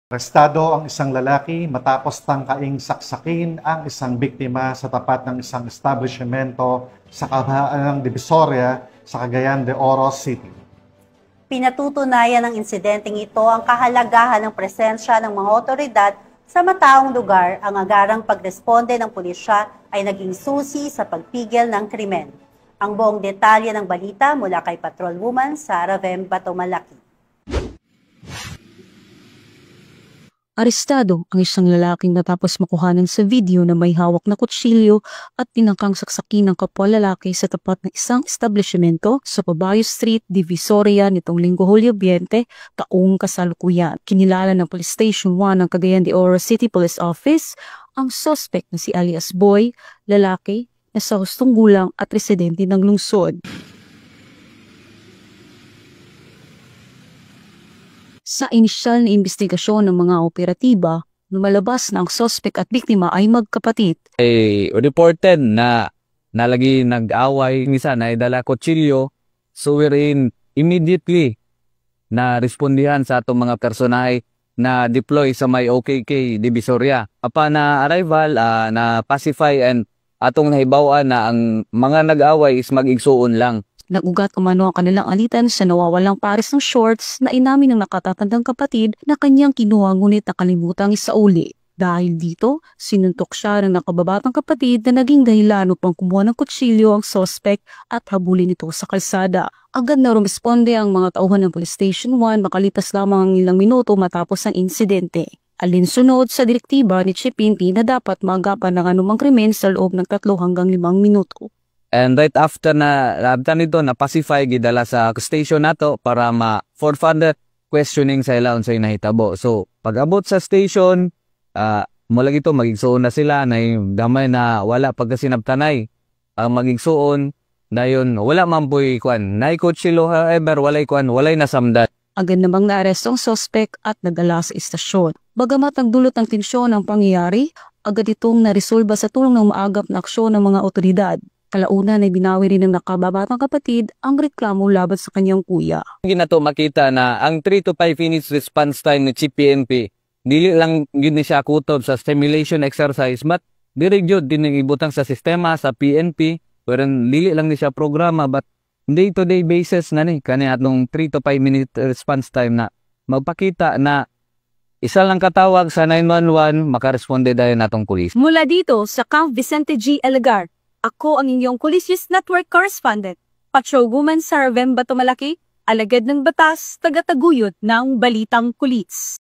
Arestado ang isang lalaki matapos tangkaing saksakin ang isang biktima sa tapat ng isang establishmento sa kahabaan ng Divisoria sa Cagayan de Oro City. Pinatutunayan ng insidenteng ito ang kahalagahan ng presensya ng mga otoridad sa mataong lugar. Ang agarang pagresponde ng pulisya ay naging susi sa pagpigil ng krimen. Ang buong detalye ng balita mula kay Patrolwoman Sara Vem Batomalaki. Arestado ang isang lalaking matapos makuhanan sa video na may hawak na kutsilyo at tinangkang saksakin ng kapwa lalaki sa tapat ng isang establishmento sa Caballo Street, Divisoria nitong Linggo, Hulyo 20, taong kasalukuyan. Kinilala ng Police Station 1 ng Cagayan de Oro City Police Office ang suspect na si alias Boy, lalaki na sa hustong gulang at residente ng lungsod. Sa inisyal na investigasyon ng mga operatiba, lumalabas na ang suspect at biktima ay magkapatid. Reported na nalagi nag-away, minsan na dala kutsilyo, so wherein immediately na respondihan sa atong mga personahe na deploy sa may OKK Divisoria. Upon na arrival, na pacify and atong nahibawan na ang mga nag-away is mag-igsuon lang. Nagugat umano ang kanilang alitan sa nawawalang pares ng shorts na inamin ng nakatatandang kapatid na kanyang kinuha ngunit nakalimutang isauli. Dahil dito, sinuntok siya ng nakababatang kapatid na naging dahilan upang kumuha ng kutsilyo ang suspect at habulin ito sa kalsada. Agad na rumesponde ang mga tauhan ng Police Station 1 makalipas lamang ang ilang minuto matapos ang insidente. Alinsunod sa direktiba ni Chief PNP na dapat maagapan ng anumang krimen sa loob ng 3 hanggang 5 minuto. And right after na labtan nito na pacify gidala sa station nato para for further questioning sa ila unsay nahitabo. So pag-abot sa station, mula gito magigsuon na sila na damay na wala pagkasinabtanay. Ang magigsuon dayon wala man poy kwan. Nay kutsilyo however walay kwan, walay nasamdan. Agad namang naaresto ang suspect at nadala sa istasyon. Bagamat ang dulot ng tensyon ng pangyayari, agad itong naresolba sa tulong ng maagap na aksyon ng mga otoridad. Kalaunan ay binawi rin ng nakababatang kapatid ang reklamo laban sa kanyang kuya. Ginato makita na ang 3 to 5 minutes response time ni Chief PNP, dili lang yun siya kutob sa stimulation exercise, but diri jud din ibutang sa sistema sa PNP, wherein dili lang ni siya programa, but day-to-day basis na ni kani atong 3 to 5 minute response time na magpakita na isa lang katawag sa 911 makaresponde dayon natong pulis. Mula dito sa Camp Vicente G. Elgar, ako ang inyong Police News Network correspondent, Patrolwoman Sara Vem Batomalaki, alagad ng batas, taga-taguyod ng Balitang Kulis.